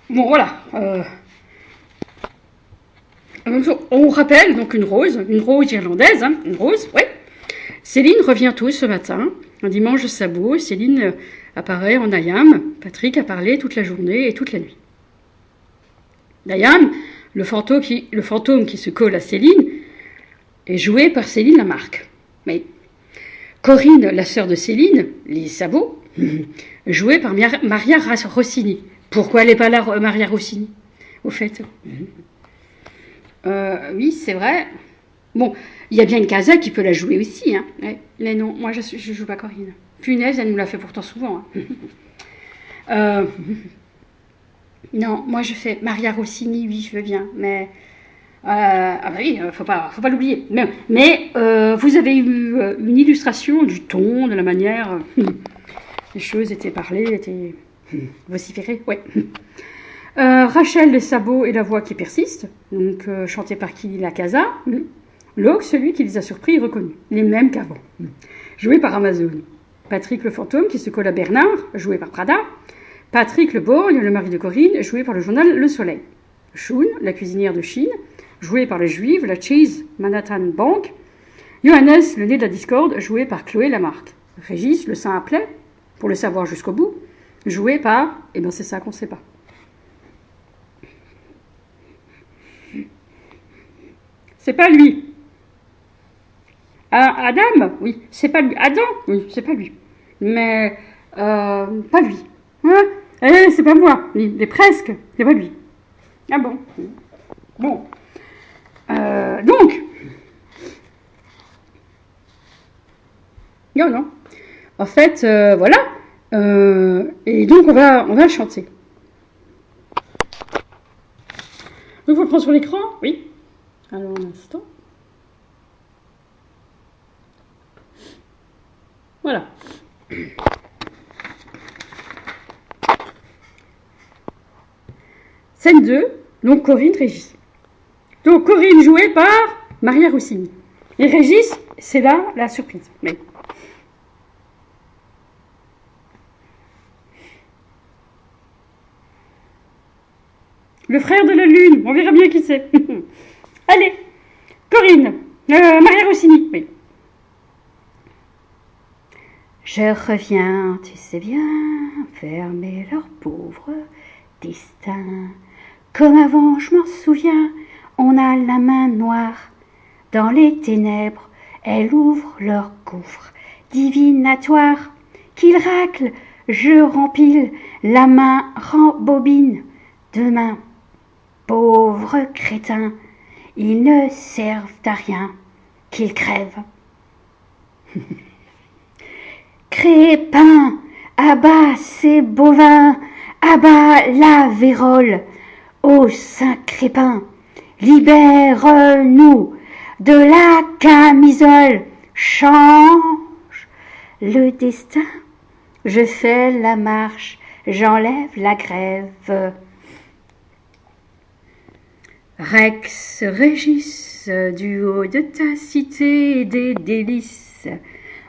Bon, voilà. On rappelle donc une rose irlandaise, hein, une rose, ouais. Céline revient tôt ce matin, un dimanche de sabot. Céline apparaît en Ayam. Patrick a parlé toute la journée et toute la nuit. D'Ayam, le fantôme qui se colle à Céline, est joué par Céline Lamarque. Mais Corinne, la sœur de Céline, les sabots, jouée par Maria Rossini. Pourquoi elle n'est pas là, Maria Rossini, au fait? Oui, c'est vrai. Bon, il y a bien une Casa qui peut la jouer aussi. Hein. Ouais. Mais non, moi je joue pas Corinne. Punaise, elle nous l'a fait pourtant souvent. Hein. Non, moi je fais Maria Rossini, oui, je veux bien. Mais ah bah oui, faut pas l'oublier. Mais vous avez eu une illustration du ton, de la manière, les choses étaient parlées, étaient vociférées, ouais. Rachel, les sabots et la voix qui persiste, donc chantée par qui la Casa. Locke, celui qui les a surpris et reconnus, les mêmes qu'avant, joué par Amazon. Patrick le fantôme qui se colle à Bernard, joué par Prada. Patrick le borgne, le mari de Corinne, joué par le journal Le Soleil. Shun, la cuisinière de Chine, jouée par les Juives, la Cheese Manhattan Bank. Johannes, le nez de la discorde, joué par Chloé Lamarque. Régis, le saint appelé, pour le savoir jusqu'au bout, joué par... Eh bien c'est ça qu'on ne sait pas. C'est pas lui. Adam, oui, c'est pas lui. Adam, oui, c'est pas lui. Mais, pas lui. Hein? C'est pas moi. Mais presque, c'est pas lui. Ah bon. Bon. Donc. Non. En fait, voilà. Et donc, on va chanter. Donc, vous le prenez sur l'écran? Oui. Alors, un instant. Voilà. Scène 2, donc Corinne, Régis. Donc Corinne jouée par Maria Rossini. Et Régis, c'est là la surprise. Mais... le frère de la lune, on verra bien qui c'est. Allez, Corinne, Maria Rossini. Oui. Je reviens, tu sais bien, fermer leur pauvre destin. Comme avant, je m'en souviens, on a la main noire. Dans les ténèbres, elle ouvre leur gouffre divinatoire. Qu'ils raclent, je rempile, la main rembobine. Demain, pauvres crétins, ils ne servent à rien, qu'ils crèvent. Crépin, abat ces bovins, abat la vérole, ô saint Crépin, libère-nous de la camisole, change le destin, je fais la marche, j'enlève la grève. Rex Régis, du haut de ta cité des délices,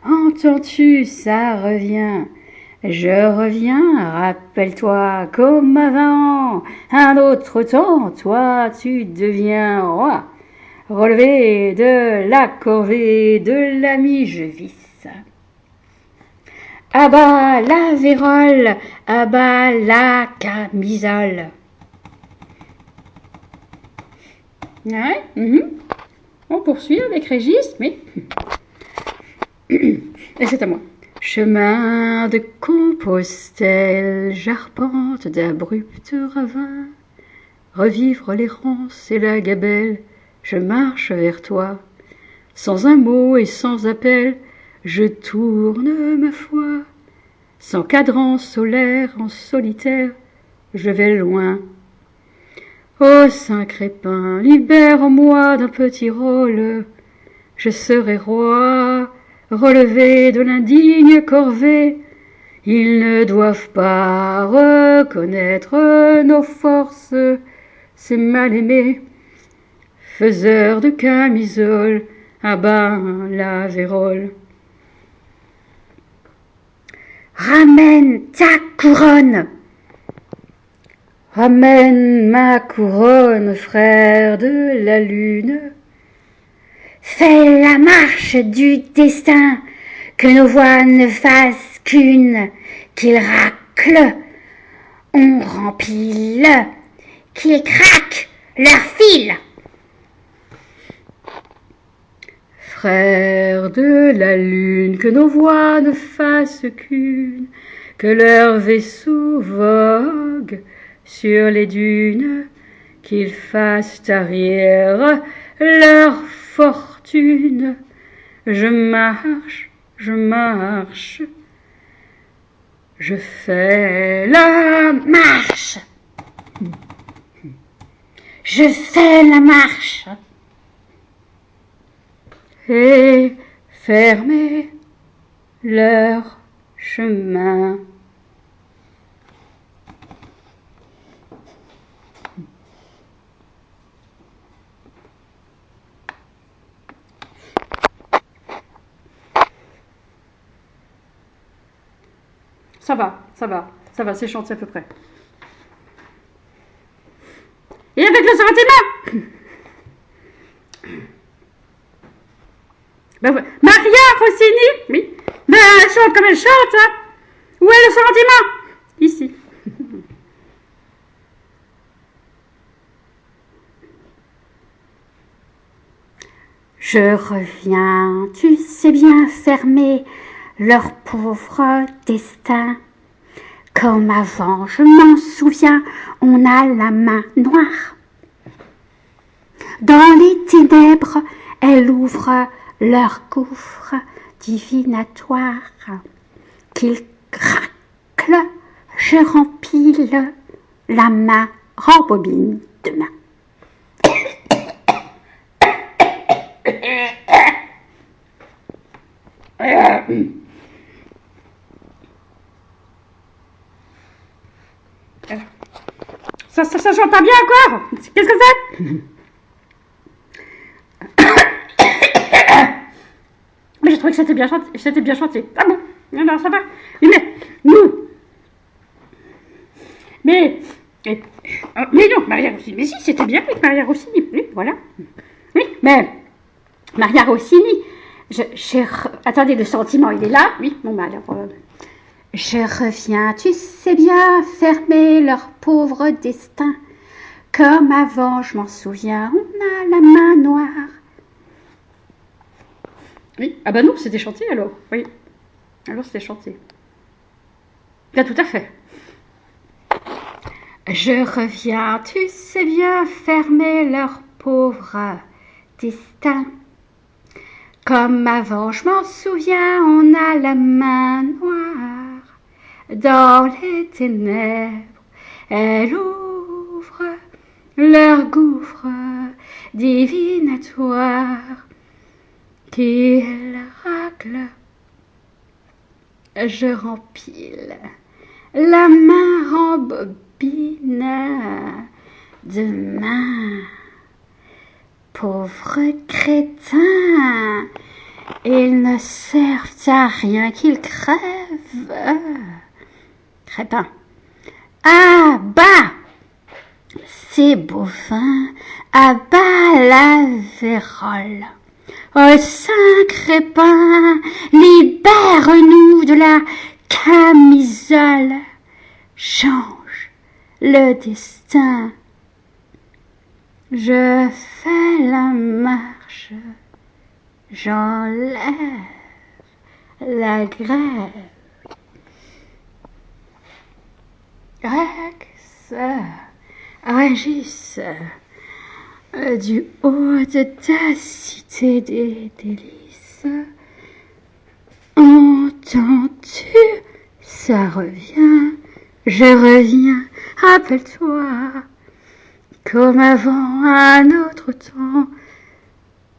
entends-tu, ça revient. Je reviens, rappelle-toi, comme avant, un autre temps, toi tu deviens roi, relevé de la corvée de l'ami je visse. Abat la vérole, abat la camisole. Ouais, On poursuit avec Régis, mais... Et c'est à moi. Chemin de Compostelle, j'arpente d'abrupts ravins. Revivre l'errance et la gabelle, je marche vers toi. Sans un mot et sans appel, je tourne ma foi. Sans cadran solaire, en solitaire, je vais loin. Ô saint Crépin, libère-moi d'un petit rôle. Je serai roi, relevé de l'indigne corvée. Ils ne doivent pas reconnaître nos forces, ces mal-aimés. Faiseurs de camisole, abat la vérole. Ramène ta couronne. Ramène ma couronne, frère de la lune. Fais la marche du destin, que nos voix ne fassent qu'une, qu'il racle, on remplit-le, qu'il craque leur fil. Frères de la lune, que nos voix ne fassent qu'une, que leur vaisseau vogue sur les dunes, qu'ils fassent arrière leur fortune. Je marche, je fais la marche. Je fais la marche. Et fermer leur chemin. Ça va, c'est chanté à peu près. Et avec le sentiment ben ouais. Maria Rossini, oui, ben elle chante comme elle chante, hein. Où est le sentiment? Ici. Je reviens, tu sais bien fermer leur pauvre destin. Comme avant, je m'en souviens, on a la main noire. Dans les ténèbres, elle ouvre leur gouffre divinatoire. Qu'ils craquent, je rempile, la main rembobine demain. Ça chante pas bien encore. Qu'est-ce que c'est? Mais j'ai trouvé que c'était bien chanté. Ah bon? Non, ça va. Mais nous. Mais non, Maria Rossini. Mais si, c'était bien avec Maria Rossini. Oui, voilà. Oui, mais Maria Rossini. Attendez, le sentiment, il est là. Oui, bon, bah alors. Je reviens, tu sais bien, fermer leur pauvre destin. Comme avant, je m'en souviens, on a la main noire. Oui, ah bah non, c'était chanté alors. Oui, alors c'était chanté. Là, tout à fait. Je reviens, tu sais bien, fermer leur pauvre destin. Comme avant, je m'en souviens, on a la main noire. Dans les ténèbres, elle ouvre leur gouffre divinatoire qu'ils raclent. Je rempile, la main rembobine demain. Pauvres crétins, ils ne servent à rien qu'ils crèvent. Crétin. À bas ces bovins, à bas la vérole. Ô saint Crépin, libère-nous de la camisole. Change le destin. Je fais la marche, j'enlève la grève. Rex, Régis, du haut de ta cité des délices, entends-tu, ça revient, je reviens, rappelle-toi, comme avant un autre temps,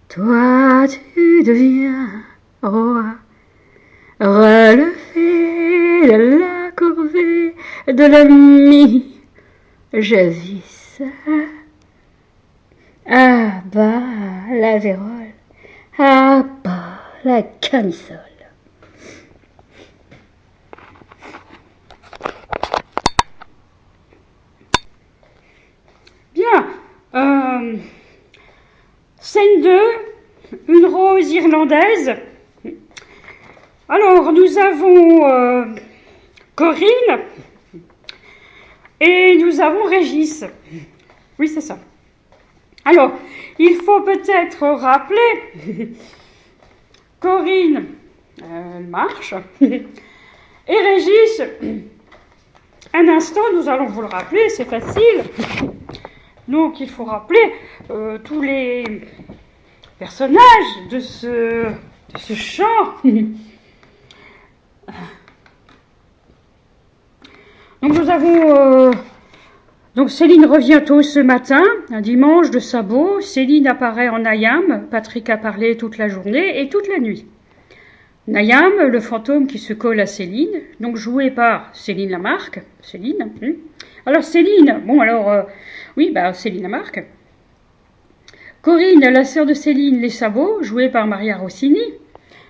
toi tu deviens roi, relevé de la corvée de l'ami, je vis à bas la vérole, à bas la camisole. irlandaises. Alors, nous avons Corinne et nous avons Régis. Oui, c'est ça. Alors, il faut peut-être rappeler, Corinne, elle marche, et Régis, un instant, nous allons vous le rappeler, c'est facile. Donc, il faut rappeler tous les personnages de ce chant. Donc, nous avons... Donc Céline revient tôt ce matin, un dimanche de sabot. Céline apparaît en Ayam, Patrick a parlé toute la journée et toute la nuit. Nayam, le fantôme qui se colle à Céline, donc joué par Céline Lamarque. Céline. Alors Céline, Céline Lamarque. Corinne, la sœur de Céline, les sabots, jouée par Maria Rossini.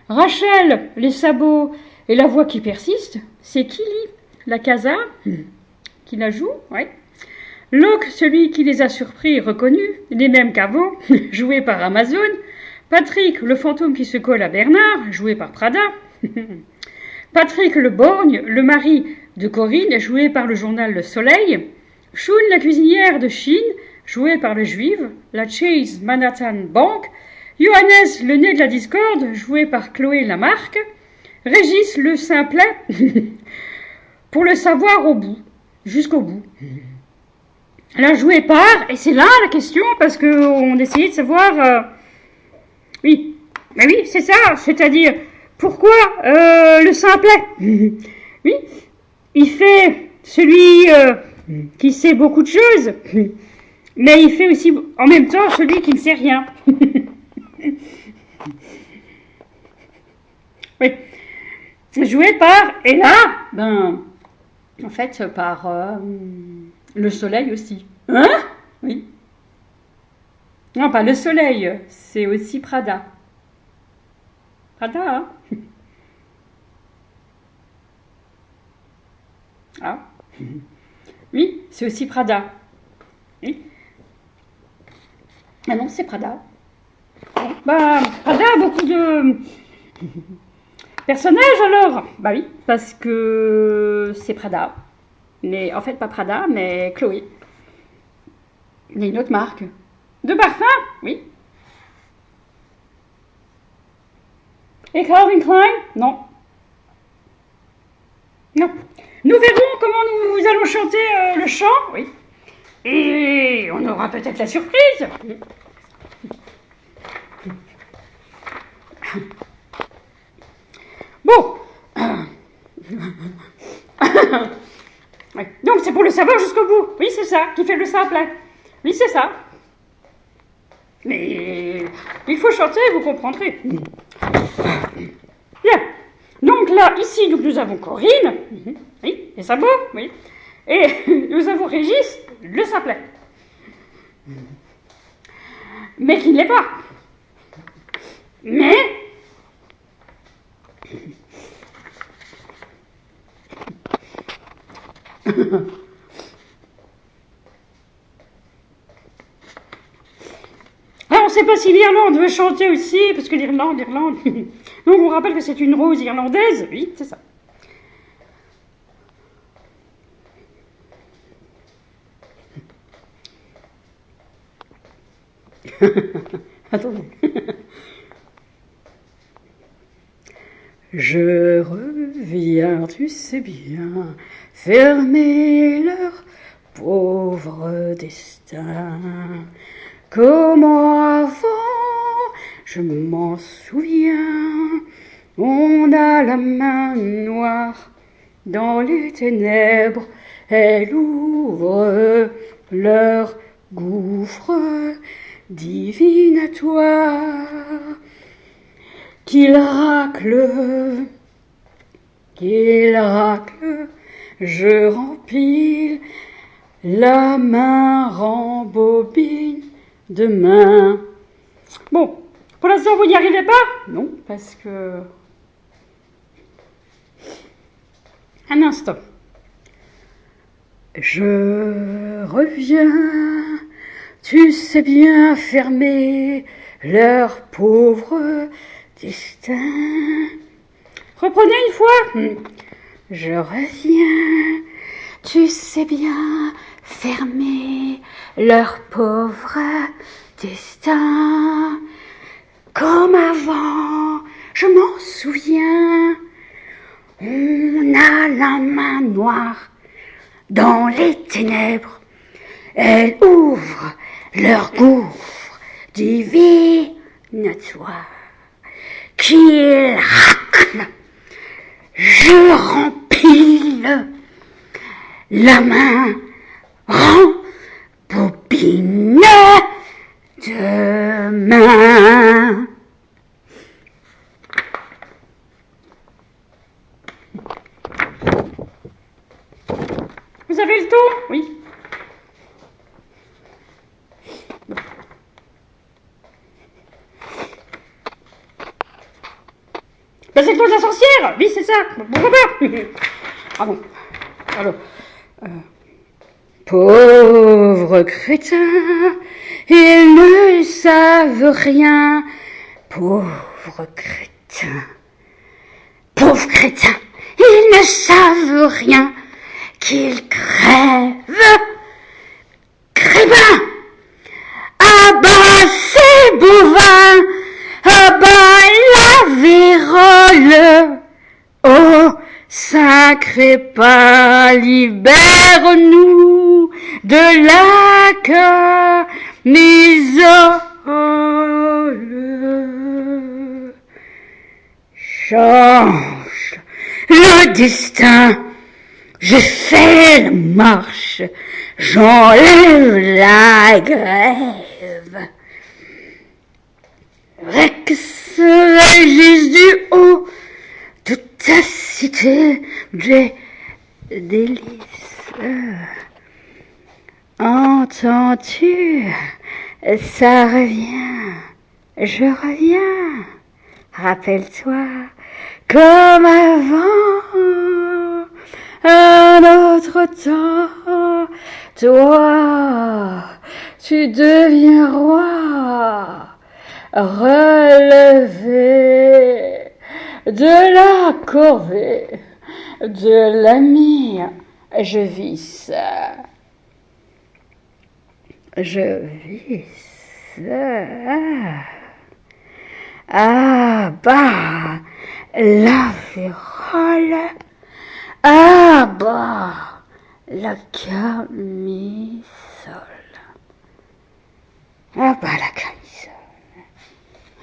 Rachel, les sabots et la voix qui persiste, c'est Kili, la casa, qui la joue, ouais. Locke, celui qui les a surpris et reconnus, les mêmes qu'avant, joué par Amazon. Patrick, le fantôme qui se colle à Bernard, joué par Prada. Patrick le borgne, le mari de Corinne, joué par le journal Le Soleil. Shun, la cuisinière de Chine, jouée par le juif, la Chase Manhattan Bank. Johannes, le nez de la discorde, joué par Chloé Lamarque. Régis, le simplet, pour le savoir au bout, jusqu'au bout. Alors, joué par, et c'est là la question, parce qu'on essayait de savoir, oui, mais oui, c'est ça, c'est-à-dire, pourquoi le simplet? Oui, il fait celui qui sait beaucoup de choses, mais il fait aussi en même temps celui qui ne sait rien. Oui, joué par, et là, en fait, par le soleil aussi. Hein? Oui. Non, pas le soleil, c'est aussi Prada. Prada, hein? Ah. Oui, c'est aussi Prada. Oui. Ah non, c'est Prada. Prada a beaucoup de personnages alors. Bah oui, parce que c'est Prada. Mais en fait, pas Prada, mais Chloé. Il y a une autre marque. De parfum, oui. Et Calvin Klein? Non. Non. Nous verrons comment nous allons chanter le chant, oui. Et on aura peut-être la surprise. Bon. Ouais. Donc c'est pour le savoir jusqu'au bout. Oui, c'est ça, qui fait le simplet. Oui, c'est ça. Mais il faut chanter, vous comprendrez. Bien. Donc là, ici, nous avons Corinne. Oui, les sabots, oui. Et nous avons Régis, le simplet. Mais qui ne l'est pas. Mais... Alors, on ne sait pas si l'Irlande veut chanter aussi, parce que l'Irlande... Donc, on rappelle que c'est une rose irlandaise. Oui, c'est ça. Attendez. Je reviens, tu sais bien, fermer leur pauvre destin. Comment avant, je m'en souviens, on a la main noire dans les ténèbres, elle ouvre leur gouffre divinatoire. Qu'il racle, je rempile, la main rembobine demain. Bon, pour l'instant vous n'y arrivez pas? Non, parce que... Un instant. Je reviens, tu sais bien fermer leur pauvre destin. Reprenez une fois. Je reviens, tu sais bien fermer leur pauvre destin. Comme avant, je m'en souviens, on a la main noire dans les ténèbres. Elles ouvrent leur gouffre divinatoire. Qu'ils raclent, je rempile la main rembobine de main. Vous avez le ton? Oui. Ben c'est le ton de la sorcière. Oui, c'est ça. Pourquoi pas? Ah bon. Alors. Pauvres crétins, ils ne savent rien. Pauvres crétins. Pauvres crétins, ils ne savent rien. Qu'ils crèvent. Crébins. Ah bah ces bovins. Ah bah la vérole. Oh, sacré pas, libère-nous de la camisole. Change le destin, je fais la marche, j'enlève la grève. Rex régisse du haut de ta cité des délices. Entends-tu? Ça revient, je reviens. Rappelle-toi, comme avant, un autre temps, toi, tu deviens roi, relevé de la corvée, de l'ami, je vis ça. Je vis ça. Ah bah, la vérole. Ah bah, la camisole. Ah bah, la camisole.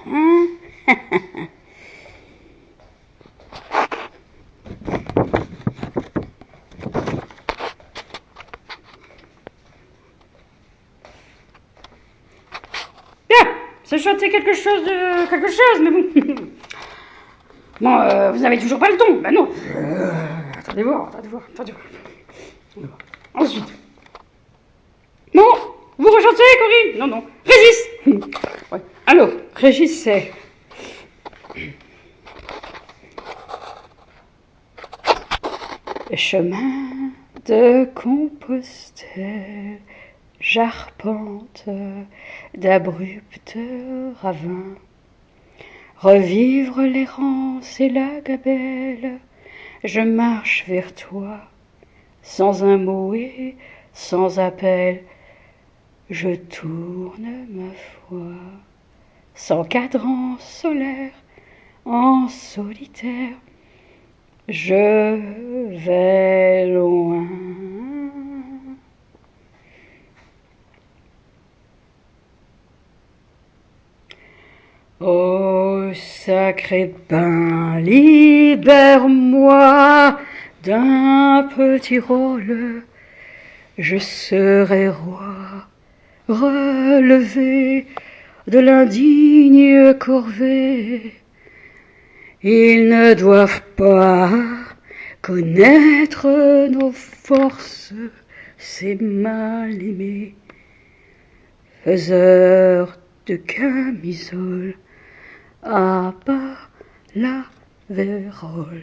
Hein? C'est chanter quelque chose, mais bon. Bon, vous avez toujours pas le ton. Ben non. Attendez voir. Ensuite. Non, vous rechantez, Corinne? Non. Régis. Ouais. Alors, Régis, c'est... Chemin de Compostelle, j'arpente d'abrupts ravins. Revivre l'errance et la gabelle, je marche vers toi, sans un mot et sans appel. Je tourne ma foi, sans cadran solaire, en solitaire. Je vais loin. Oh, sacré pain, libère-moi d'un petit rôle. Je serai roi, relevé de l'indigne corvée. Ils ne doivent pas connaître nos forces, ces mal-aimés, faiseurs de camisole. Ah bah, la vérole.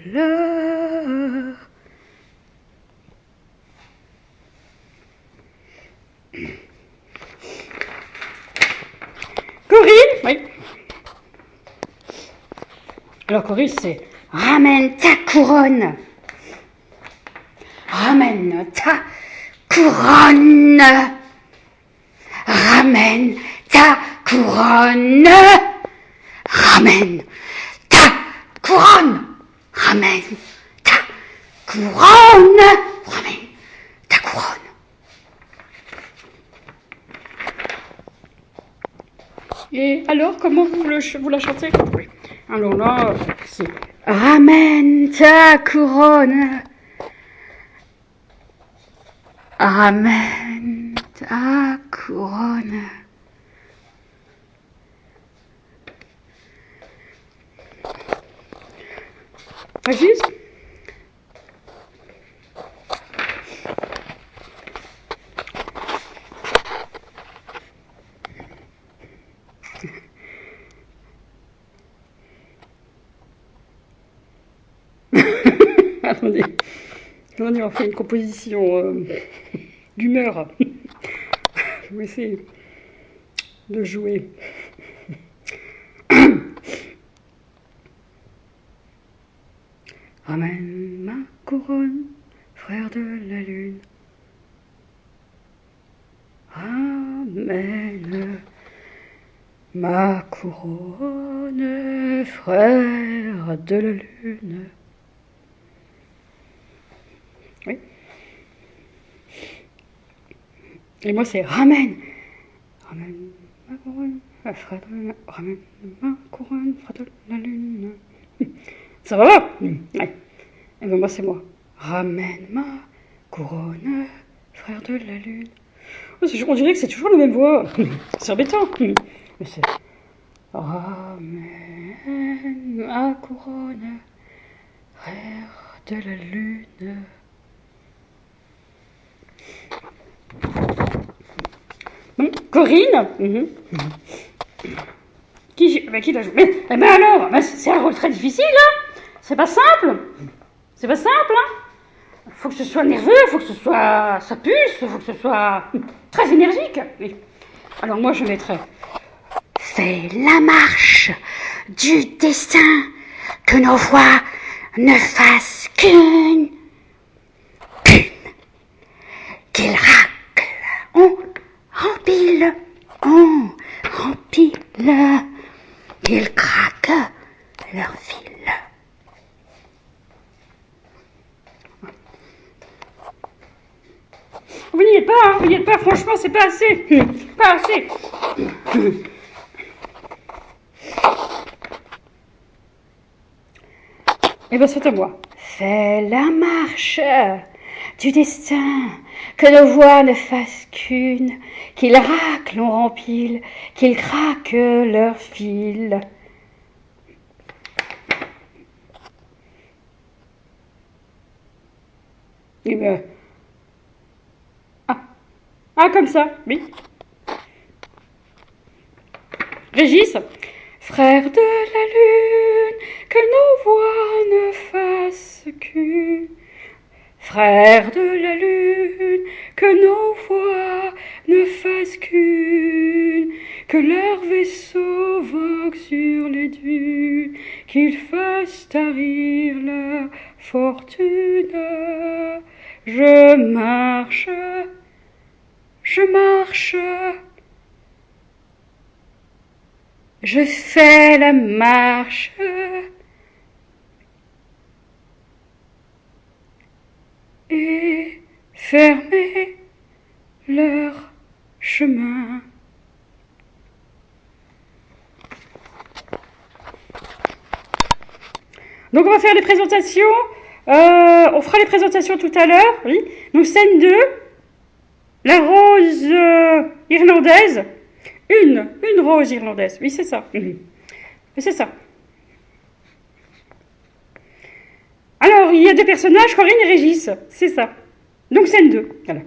Alors, chorus, c'est ramène ta couronne. Ramène ta couronne. Ramène ta couronne. Ramène ta couronne. Ramène ta couronne. Ramène ta couronne. Et alors, comment vous la chantez? Oui. Alors là, c'est ramène ta couronne. Ramène ta couronne. Régis? Attendez, on fait une composition d'humeur. Je vais essayer de jouer. Ramène ma couronne, frère de la lune. Ramène ma couronne, frère de la lune. Oui. Et moi, c'est ramène. Ramène ma couronne, frère de la lune. Ramène ma couronne, frère de la lune. Ça va pas? Ouais. Et ben moi, c'est moi. Ramène ma couronne, frère de la lune. On dirait que c'est toujours la même voix. C'est embêtant. Mais c'est ramène ma couronne, frère de la lune. Bon, Corinne. Qui l'a joué? Mais alors, c'est un rôle très difficile, hein. C'est pas simple. C'est pas simple, hein. Faut que ce soit nerveux, faut que ce soit ça pulse, faut que ce soit très énergique. Oui. Alors moi je mettrais Fais la marche du destin, que nos voix ne fassent qu'une, qu'ils raclent, on rempile, qu'ils craquent leur fil. Vous n'y êtes pas, franchement, c'est pas assez. Pas assez. Eh ben, c'est à moi. Fais la marche du destin, que nos voix ne fassent qu'une, qu'ils raclent, on rempile, qu'ils craquent leur fil. Eh ben... Ah, comme ça, oui. Régis. Frère de la lune, que nos voix ne fassent qu'une. Frère de la lune, que nos voix ne fassent qu'une. Que leur vaisseau vogue sur les dunes, qu'ils fassent tarir leur fortune. Je marche. Je fais la marche. Et fermer leur chemin. Donc on va faire les présentations. On fera les présentations tout à l'heure. Oui. Donc scène 2. La rose irlandaise. Une rose irlandaise. Oui, c'est ça. C'est ça. Alors, il y a deux personnages, Corinne et Régis. C'est ça. Donc, scène 2. Voilà.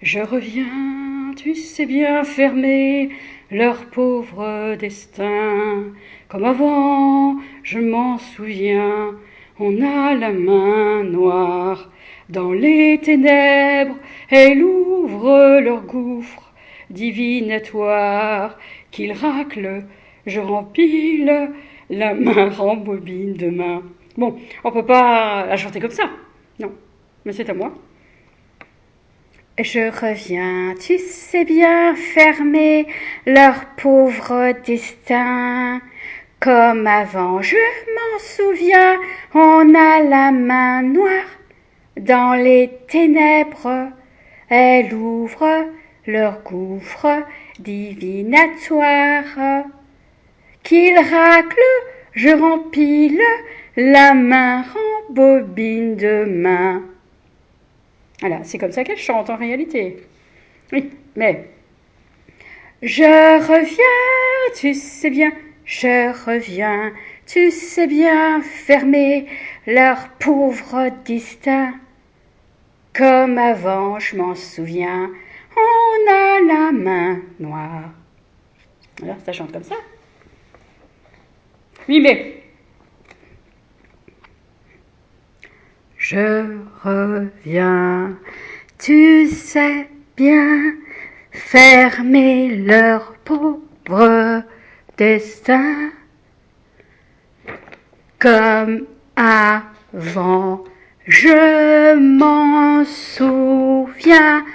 Je reviens, tu sais bien, fermer leur pauvre destin. Comme avant, je m'en souviens, on a la main noire. Dans les ténèbres, elle ouvre leur gouffre divinatoire, qu'ils raclent je rempile, la main rembobine de main. Bon, on peut pas la chanter comme ça. Non, mais c'est à moi. Je reviens, tu sais bien, fermer leur pauvre destin. Comme avant, je m'en souviens, on a la main noire. Dans les ténèbres, elle ouvre leur gouffre divinatoire. Qu'ils raclent, je rempile, la main rembobine de main. Voilà, c'est comme ça qu'elle chante en réalité. Oui, mais je reviens, tu sais bien, je reviens, tu sais bien, fermer leur pauvre destin. Comme avant, je m'en souviens, on a la main noire. Alors, ça chante comme ça. Oui, mais je reviens, tu sais bien, fermer leur pauvre destin. Comme avant, je m'en souviens,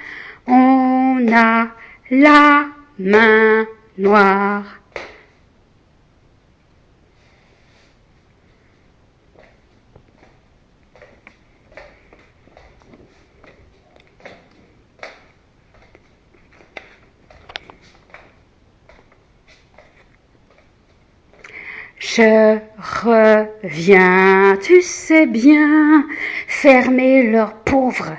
on a la main noire. Je reviens, tu sais bien, fermer leur pauvre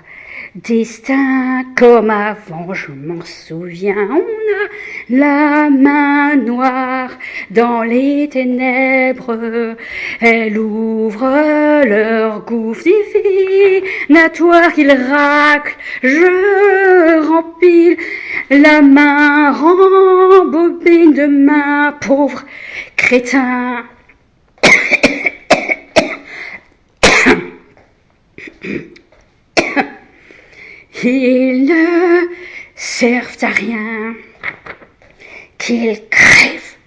destin. Comme avant, je m'en souviens, on a la main noire dans les ténèbres. Elle ouvre leur gouffre divinatoire qu'ils raclent. Je rempile la main rembobine de main, pauvre crétin. Ils ne servent à rien, qu'ils crèvent,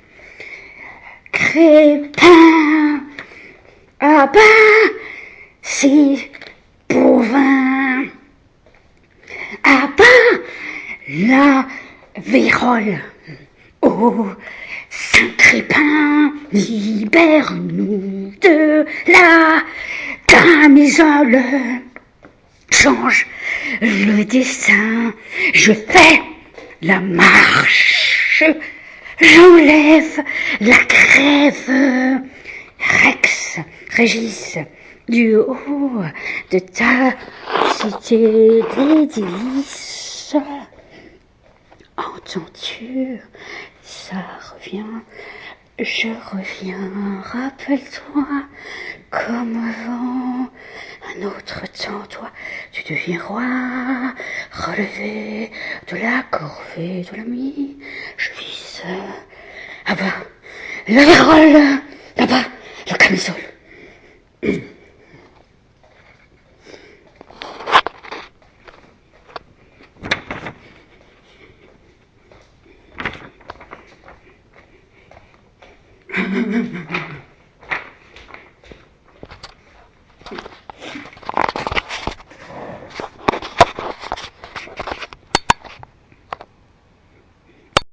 crépin. Ah ben, si bovin. Ah ben, la vérole. Oh, Saint-Crépin, libère-nous de la camisole. Change le dessin, je fais la marche, j'enlève la crève. Rex, Régis, du haut de ta cité des délices. Entends-tu, ça revient, je reviens, rappelle-toi, comme avant, un autre temps, toi, tu deviens roi, relevé de la corvée de la nuit, je vise, là-bas, la vérole, là-bas, la camisole.